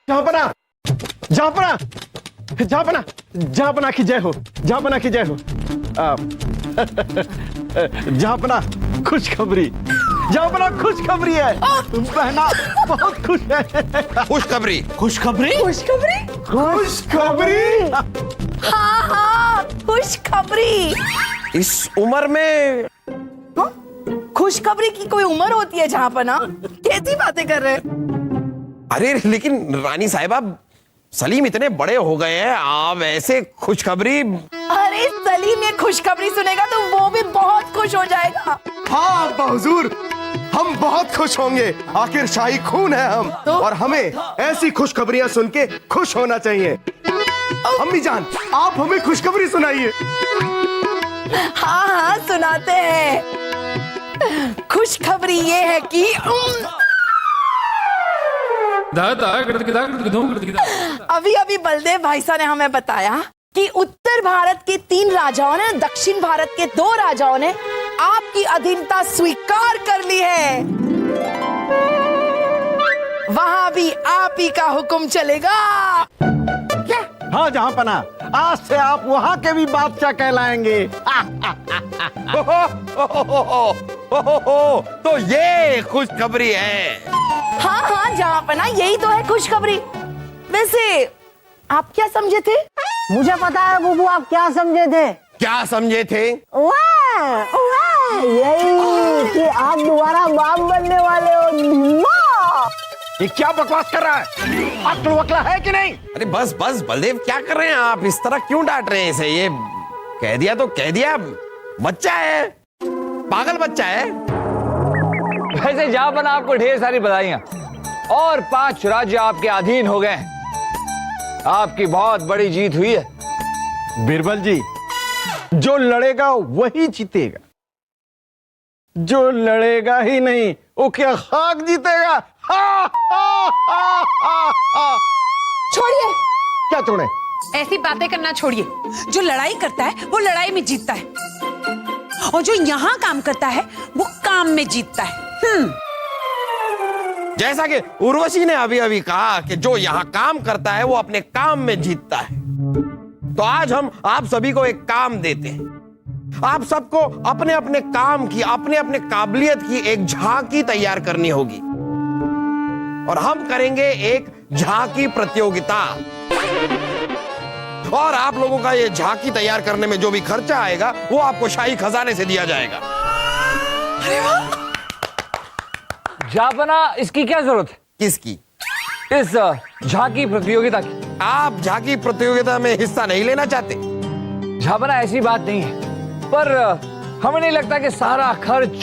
जहाँपना, जहाँपना, जहाँपना, जहाँपना की जय हो, जहाँपना की जय हो। जहाँपना खुशखबरी, जहाँपना खुशखबरी है। बहना बहुत खुश है। खुशखबरी, खुशखबरी, खुशखबरी, खुशखबरी। हाँ हाँ खुशखबरी। इस उम्र में खुशखबरी की कोई उम्र होती है जहाँ पर ना? कैसी बातें कर रहे हैं? अरे लेकिन रानी साहिबा, सलीम इतने बड़े हो गए हैं, आप ऐसे खुशखबरी। अरे सलीम ये खुशखबरी सुनेगा तो वो भी बहुत खुश हो जाएगा। हाँ हुजूर, हम बहुत खुश होंगे। आखिर शाही खून है हम, और हमें ऐसी खुशखबरियां सुन के खुश होना चाहिए। अम्मी जान, आप हमें खुशखबरी सुनाइए। हाँ हाँ सुनाते हैं। खुशखबरी ये है कि अभी अभी बलदेव भाई साहब ने हमें बताया कि उत्तर भारत के 3 राजाओं ने, दक्षिण भारत के 2 राजाओं ने आपकी अधीनता स्वीकार कर ली है। वहां भी आप ही का हुक्म चलेगा। क्या? हाँ जहाँपना, आज से आप वहाँ के भी बादशाह कहलाएंगे। तो ये खुशखबरी है। हाँ हाँ जहाँपना, यही तो है खुशखबरी। वैसे आप क्या समझे थे? मुझे पता है बुबू, आप क्या समझे थे? क्या समझे थे? यही कि आप दोबारा बाप बनने वाले हो। ये क्या बकवास कर रहा है? अक्ल वकला है कि नहीं? अरे बस बस बलदेव, क्या कर रहे हैं आप? इस तरह क्यों डांट रहे हैं इसे? ये कह दिया तो कह दिया, बच्चा है, पागल बच्चा है। वैसे जहाँपना आपको ढेर सारी बधाइयां, और 5 राज्य आपके अधीन हो गए। आपकी बहुत बड़ी जीत हुई है। बीरबल जी, जो लड़ेगा वही जीतेगा, जो लड़ेगा ही नहीं वो क्या खाक जीतेगा। हा, हा, हा, हा, हा। छोड़िए, क्या छोड़े? ऐसी बातें करना छोड़िए। जो लड़ाई करता है वो लड़ाई में जीतता है, और जो यहाँ काम करता है वो काम में जीतता है। जैसा कि उर्वशी ने अभी अभी कहा कि जो यहाँ काम करता है वो अपने काम में जीतता है। तो आज हम आप सभी को एक काम देते हैं। आप सबको अपने अपने काम की, अपने अपने काबिलियत की एक झांकी तैयार करनी होगी, और हम करेंगे एक झांकी प्रतियोगिता। और आप लोगों का ये झांकी तैयार करने में जो भी खर्चा आएगा वो आपको शाही खजाने से दिया जाएगा। अरे वाह! जहाँपना, इसकी क्या जरूरत है? किसकी? इस झांकी प्रतियोगिता की। आप झांकी प्रतियोगिता में हिस्सा नहीं लेना चाहते? जहाँपना, ऐसी बात नहीं है, पर हमें नहीं लगता कि सारा खर्च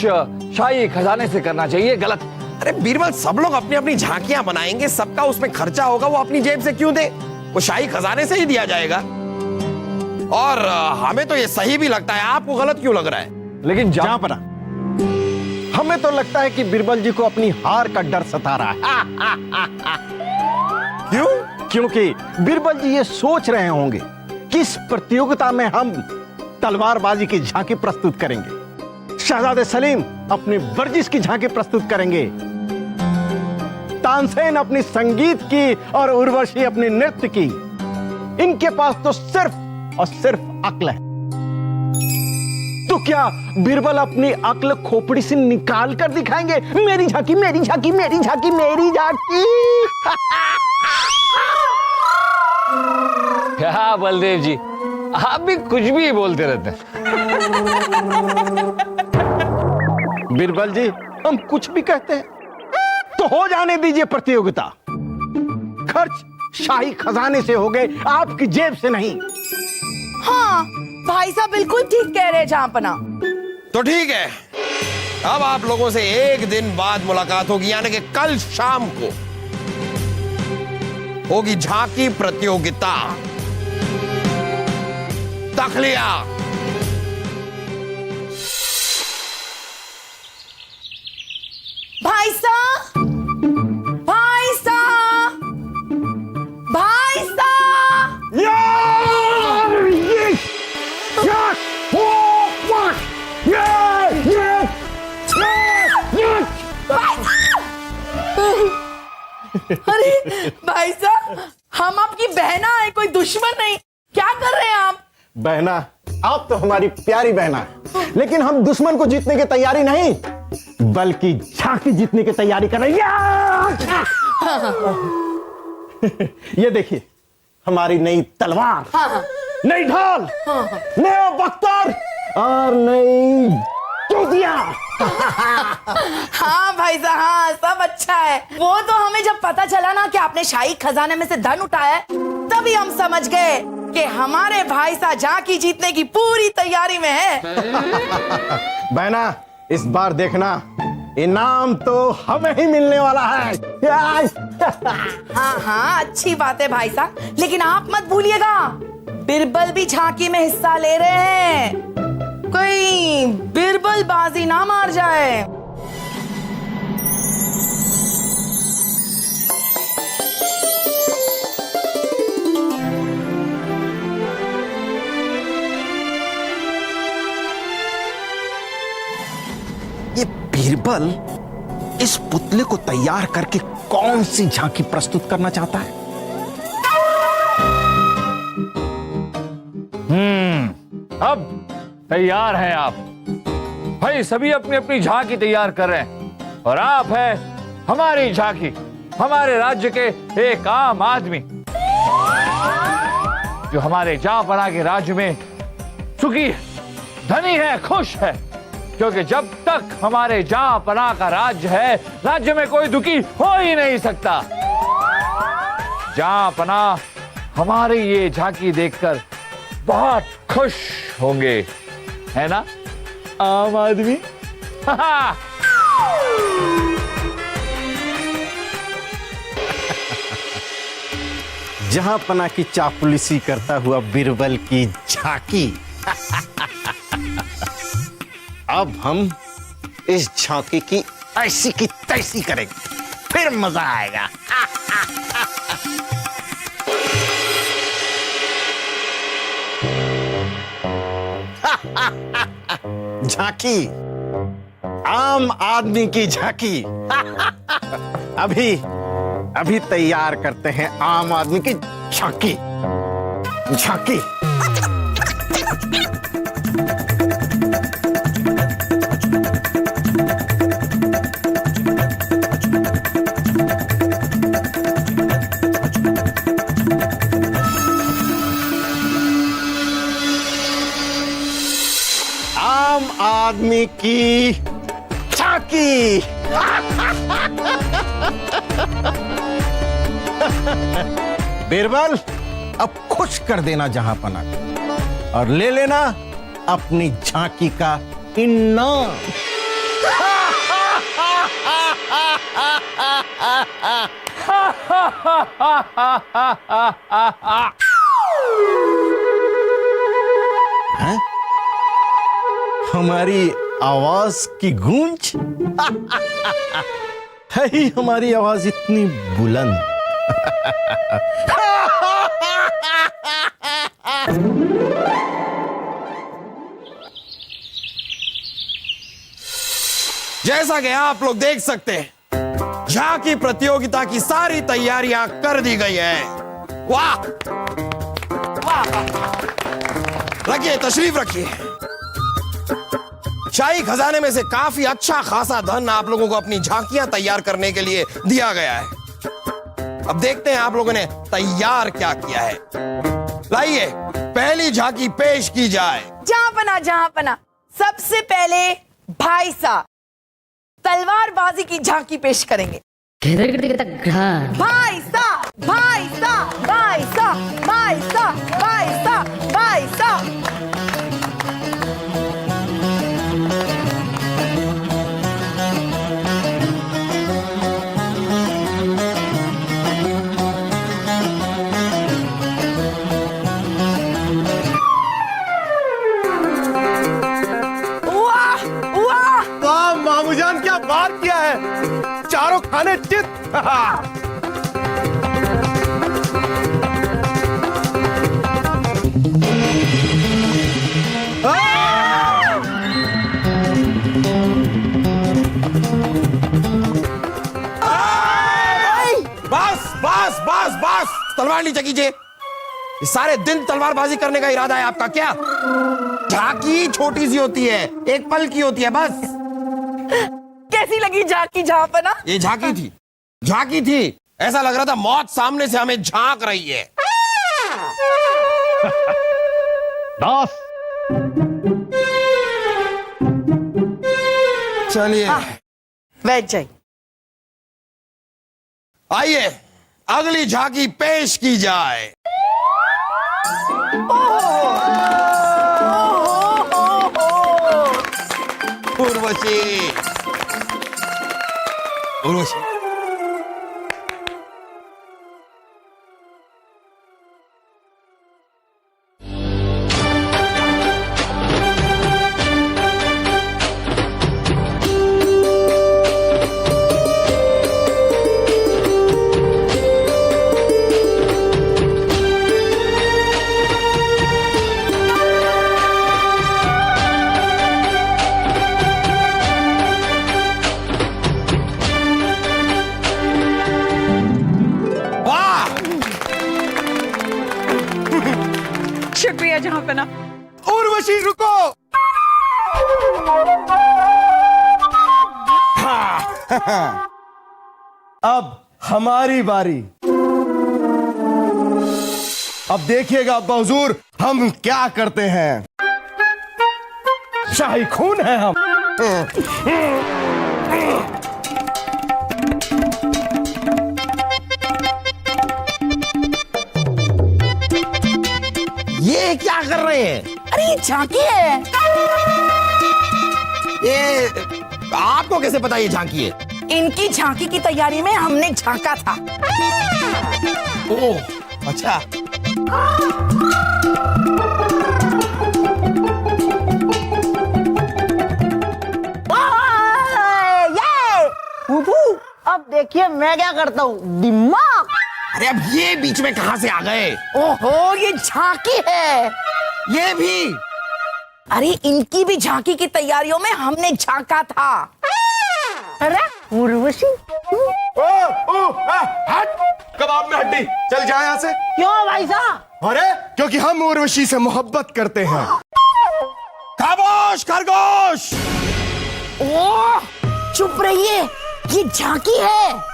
शाही खजाने से करना चाहिए। गलत। अरे बीरबल, सब लोग अपनी अपनी झांकियां बनाएंगे, सबका उसमें खर्चा होगा, वो अपनी जेब से क्यों दे? वो शाही खजाने से ही दिया जाएगा। और हमें तो ये सही भी लगता है, आपको गलत क्यों लग रहा है? लेकिन जहाँपना, हमें तो लगता है कि बीरबल जी को अपनी हार का डर सता रहा है। क्यों? क्योंकि बीरबल जी ये सोच रहे होंगे कि इस प्रतियोगिता में हम तलवारबाजी की झांकी प्रस्तुत करेंगे, शहजादे सलीम अपनी वर्जिश की झांकी प्रस्तुत करेंगे, तानसेन अपनी संगीत की और उर्वशी अपनी नृत्य की। इनके पास तो सिर्फ और सिर्फ अक्ल है। तो क्या बीरबल अपनी अक्ल खोपड़ी से निकाल कर दिखाएंगे? मेरी झांकी, मेरी झांकी, मेरी झांकी, मेरी झांकी। क्या बलदेव जी, आप भी कुछ भी बोलते रहते हैं। बीरबल जी, हम कुछ भी कहते हैं तो हो जाने दीजिए प्रतियोगिता। खर्च शाही खजाने से हो गए, आपकी जेब से नहीं। हाँ भाई साहब बिल्कुल ठीक कह रहे हैं जहाँपना। तो ठीक है, अब आप लोगों से एक दिन बाद मुलाकात होगी, यानी कि कल शाम को होगी झांकी प्रतियोगिता। तखलिया। भाई साहब, भाई साहब, भाई साहब। अरे भाई साहब, हम आपकी बहना है, कोई दुश्मन नहीं। क्या कर रहे हैं आप? बहना, आप तो हमारी प्यारी बहना है, लेकिन हम दुश्मन को जीतने की तैयारी नहीं, बल्कि झांकी जीतने की तैयारी कर रही है। ये देखिए, हमारी नई तलवार, नई ढाल, नया बख्तर और नई चूतिया। हाँ भाई साहब, हाँ सब अच्छा है। वो तो हमें जब पता चला ना कि आपने शाही खजाने में से धन उठाया है, तभी हम समझ गए कि हमारे भाई साहब झांकी जीतने की पूरी तैयारी में है। बहना, इस बार देखना, इनाम तो हमें ही मिलने वाला है। हाँ हाँ, अच्छी बात है भाई साहब, लेकिन आप मत भूलिएगा, बिरबल भी झांकी में हिस्सा ले रहे हैं। कोई बिरबल बाजी ना मार जाए। ये बीरबल इस पुतले को तैयार करके कौन सी झांकी प्रस्तुत करना चाहता है? अब तैयार हैं आप भाई, सभी अपनी अपनी झांकी तैयार कर रहे हैं, और आप है हमारी झांकी, हमारे राज्य के एक आम आदमी जो हमारे जहांपना के राज्य में सुखी है, धनी है, खुश है, क्योंकि जब तक हमारे जहांपना का राज्य है, राज्य में कोई दुखी हो ही नहीं सकता। जहांपना हमारी ये झांकी देखकर बहुत खुश होंगे, है ना आम आदमी? जहांपना की चापलूसी करता हुआ बीरबल की झांकी। अब हम इस झांकी की ऐसी की तैसी करेंगे, फिर मजा आएगा। झांकी, आम आदमी की झांकी। अभी तैयार करते हैं आम आदमी की झांकी। झांकी आम आदमी की झांकी। बीरबल, अब खुश कर देना जहांपना को और ले लेना अपनी झांकी का इनाम। हैं? हमारी आवाज की गूंज है ही हमारी आवाज इतनी बुलंद। जैसा कि आप लोग देख सकते हैं, झांकी प्रतियोगिता की सारी तैयारियां कर दी गई हैं। वाह वाह, रखिए, तशरीफ रखिए। शाही खजाने में से काफी अच्छा खासा धन आप लोगों को अपनी झांकियां तैयार करने के लिए दिया गया है। अब देखते हैं आप लोगों ने तैयार क्या किया है। लाइए, पहली झांकी पेश की जाए। जहांपना, सबसे पहले भाई साहब तलवारबाजी की झांकी पेश करेंगे। भाई साहब, भाई साहब, भाई साहब, भाई साहब, भाई साहब, भाई साहब। मामूजान, क्या बात किया है, चारों खाने चित। तलवार नीचे कीजिए। ये सारे दिन तलवारबाजी करने का इरादा है आपका क्या? झांकी छोटी सी होती है, एक पल की होती है बस। कैसी लगी झांकी झांपना? ये झांकी थी, झांकी थी। ऐसा लग रहा था मौत सामने से हमें झांक रही है। दास, चलिए बैठ जाइए। आइए अगली झांकी पेश की जाए। उर्वशी, उर्वशी, शुक्रिया जहांपना। उर्वशी रुको। अब हमारी बारी। अब देखिएगा अब्बा हुजूर हम क्या करते हैं। शाही खून है हम। ये क्या कर रहे हैं? अरे ये झांकी है। ये आपको कैसे पता ये झांकी है? इनकी झांकी की तैयारी में हमने झांका था। ओह अच्छा। अब देखिए मैं क्या करता हूँ, दिमाग। अरे अब ये बीच में कहां से आ गए? ओहो, ये झांकी है। ये भी? अरे इनकी भी झांकी की तैयारियों में हमने झांका था। अरे उर्वशी, हट, कबाब में हड्डी, चल जाए यहाँ से। क्यों भाई साहब? अरे क्योंकि हम उर्वशी से मोहब्बत करते हैं। खामोश खरगोश। ओह, चुप रहिए, ये झांकी है।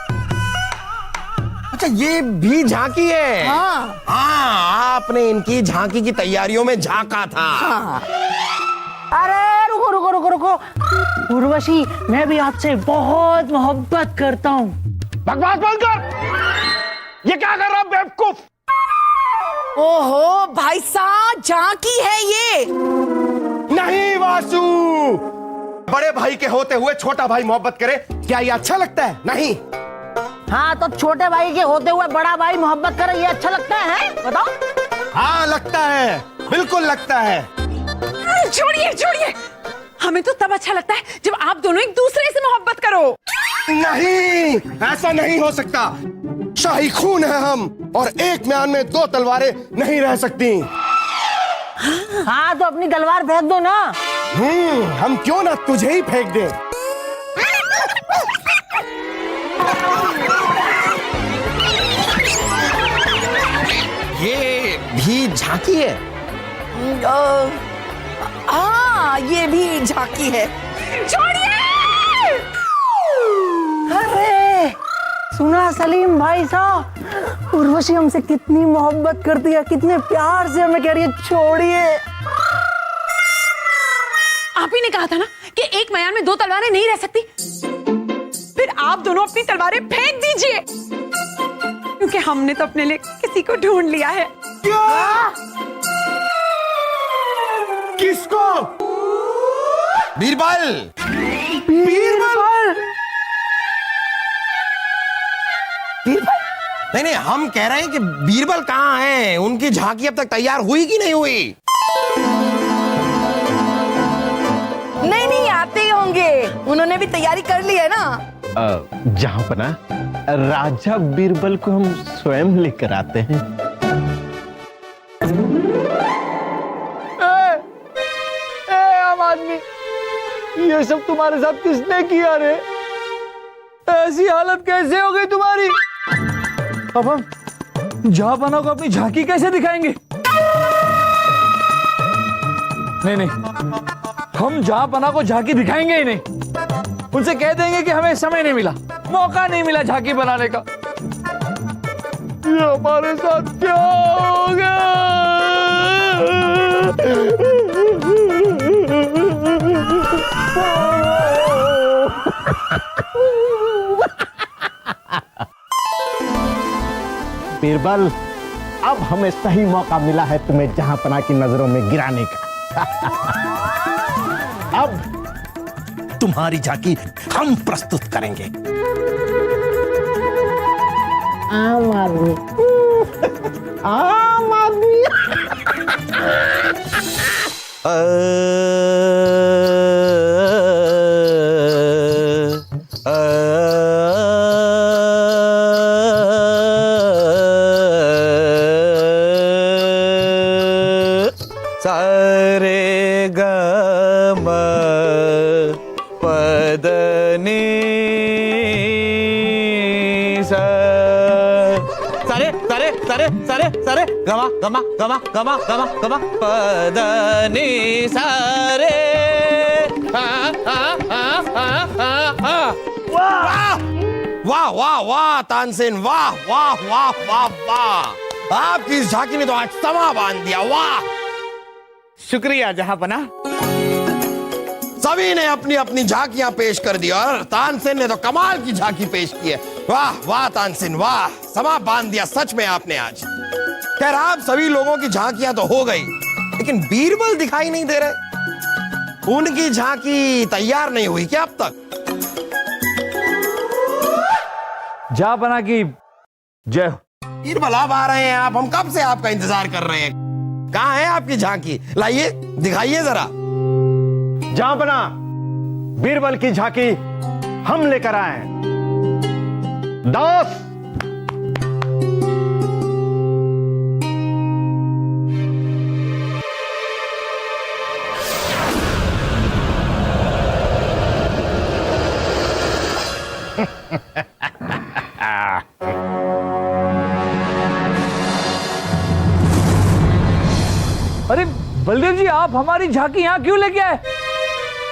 अच्छा ये भी झांकी है? हाँ। हाँ, आपने इनकी झांकी की तैयारियों में झांका था। हाँ। अरे रुको रुको रुको रुको, उर्वशी मैं भी आपसे बहुत मोहब्बत करता हूँ। बकवास बंद कर। ये क्या कर रहा बेवकूफ? ओहो भाई साहब, झांकी है ये। नहीं वासु, बड़े भाई के होते हुए छोटा भाई मोहब्बत करे, क्या ये अच्छा लगता है? नहीं। हाँ तो छोटे भाई के होते हुए बड़ा भाई मोहब्बत करे, ये अच्छा लगता है? बताओ। हाँ लगता है, बिल्कुल लगता है। छोड़िए छोड़िए, हमें तो तब अच्छा लगता है जब आप दोनों एक दूसरे से मोहब्बत करो। नहीं, ऐसा नहीं हो सकता। शाही खून है हम, और एक म्यान में दो तलवारें नहीं रह सकती। हाँ तो अपनी तलवार फेंक दो ना। हम क्यों ना तुझे ही फेंक दें। ये भी झांकी है? हाँ ये भी झांकी है। छोड़िए। अरे सुना सलीम भाई साहब, उर्वशी हमसे कितनी मोहब्बत करती है, कितने प्यार से हमें कह रही है छोड़िए। आप ही ने कहा था ना कि एक म्यान में दो तलवारें नहीं रह सकती। फिर आप दोनों अपनी तलवारें फेंक दीजिए, क्योंकि हमने तो अपने लिए किसी को ढूंढ लिया है। क्या? किसको? बीरबल। बीरबल? नहीं नहीं, हम कह रहे हैं कि बीरबल कहाँ हैं? उनकी झांकी अब तक तैयार हुई कि नहीं हुई? नहीं नहीं, आते ही होंगे, उन्होंने भी तैयारी कर ली है ना। जहांपना, राजा बीरबल को हम स्वयं लेकर आते हैं। आम आदमी, ये सब तुम्हारे साथ किसने किया रे? ऐसी हालत कैसे हो गई तुम्हारी? अब हम जहांपना को अपनी झांकी कैसे दिखाएंगे? नहीं नहीं, हम जहांपना को झांकी दिखाएंगे ही नहीं। उनसे कह देंगे कि हमें समय नहीं मिला, मौका नहीं मिला झांकी बनाने का। ये हमारे साथ क्या हो गया? बीरबल, अब हमें सही मौका मिला है तुम्हें जहांपना की नजरों में गिराने का। अब तुम्हारी झांकी हम प्रस्तुत करेंगे। आम आदमी, आम आदमी। सारे गम पदनी सारे सारे सारे सारे सारे गमा गमा गमा गमा गमा गमा पदनी सारे। वाह वाह वाह तानसेन, वाह वाह वाह वाह वाह, आपकी इस झांकी ने तो आज समा बांध दिया। वाह, शुक्रिया जहांपना। सभी ने अपनी अपनी झांकियां पेश कर दी और तानसेन ने तो कमाल की झांकी पेश की है। वाह वाह तानसेन, वाह, समा बांध दिया सच में आपने आज। खैर, आप सभी लोगों की झांकियां तो हो गई, लेकिन बीरबल दिखाई नहीं दे रहे। उनकी झांकी तैयार नहीं हुई क्या अब तक? जहांपना की जय हो। बीरबल अब आ रहे हैं आप, हम कब से आपका इंतजार कर रहे हैं। कहाँ है आपकी झांकी? लाइए, दिखाइए जरा। जहांपना, बीरबल की झांकी हम लेकर आए हैं। दास, अरे बलदेव जी, आप हमारी झांकी यहाँ क्यों लेके आए?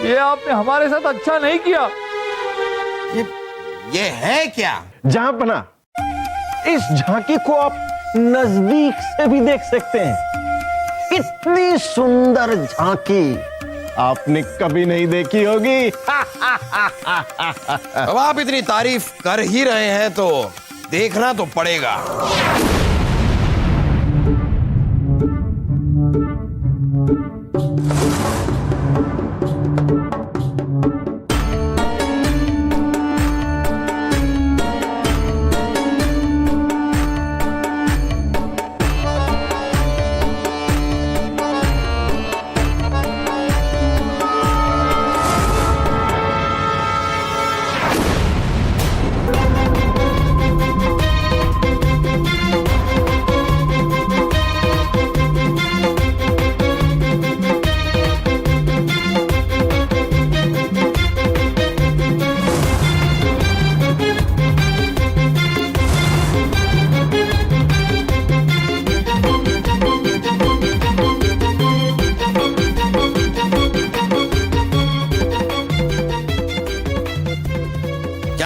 ये आपने हमारे साथ अच्छा नहीं किया। ये है क्या? जहांपना, इस झांकी को आप नजदीक से भी देख सकते हैं। इतनी सुंदर झांकी आपने कभी नहीं देखी होगी। अब आप इतनी तारीफ कर ही रहे हैं तो देखना तो पड़ेगा।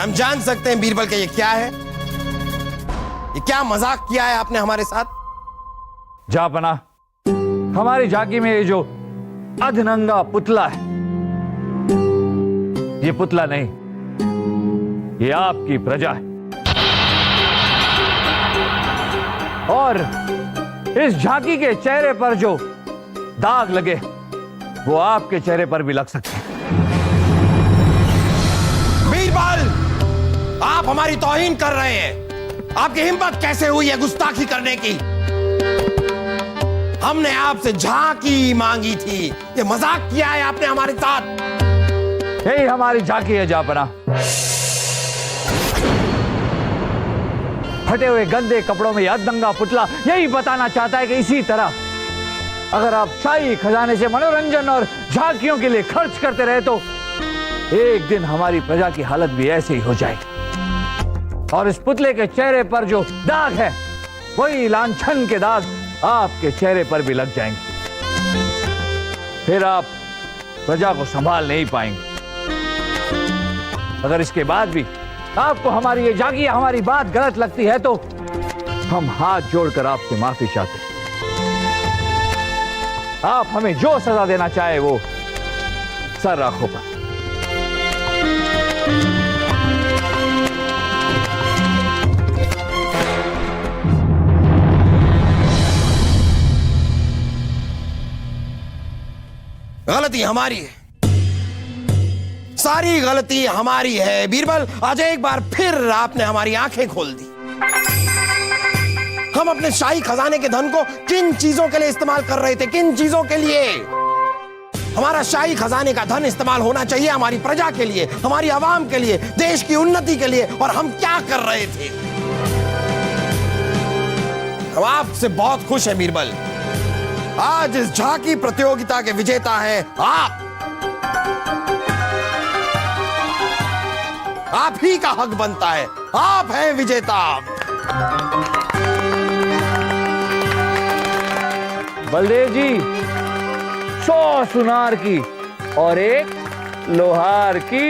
हम जान सकते हैं बीरबल का ये क्या है? ये क्या मजाक किया है आपने हमारे साथ? जहांपना, हमारी झांकी में ये जो अधनंगा पुतला है, ये पुतला नहीं, ये आपकी प्रजा है। और इस झांकी के चेहरे पर जो दाग लगे वो आपके चेहरे पर भी लग सकते हैं। बीरबल, आप हमारी तौहीन कर रहे हैं। आपकी हिम्मत कैसे हुई है गुस्ताखी करने की? हमने आपसे झांकी मांगी थी, ये मजाक किया है आपने हमारे साथ। यही हमारी झांकी है जहांपना। फटे हुए गंदे कपड़ों में यह अधनंगा पुतला यही बताना चाहता है कि इसी तरह अगर आप शाही खजाने से मनोरंजन और झांकियों के लिए खर्च करते रहे तो एक दिन हमारी प्रजा की हालत भी ऐसे ही हो जाएगी। और इस पुतले के चेहरे पर जो दाग है वही लांछन के दाग आपके चेहरे पर भी लग जाएंगे। फिर आप प्रजा को संभाल नहीं पाएंगे। अगर इसके बाद भी आपको हमारी ये झांकी या हमारी बात गलत लगती है तो हम हाथ जोड़कर आपसे माफी चाहते हैं। आप हमें जो सजा देना चाहे वो सर आंखों पर। गलती हमारी है, सारी गलती हमारी है बीरबल। आज एक बार फिर आपने हमारी आंखें खोल दी। हम अपने शाही खजाने के धन को किन चीजों के लिए इस्तेमाल कर रहे थे, किन चीजों के लिए? हमारा शाही खजाने का धन इस्तेमाल होना चाहिए हमारी प्रजा के लिए, हमारी आवाम के लिए, देश की उन्नति के लिए। और हम क्या कर रहे थे? हम आपसे बहुत खुश हैं बीरबल। आज इस झांकी प्रतियोगिता के विजेता हैं आप ही का हक बनता है। आप हैं विजेता। बलदेव जी, 100 सुनार की और 1 लोहार की।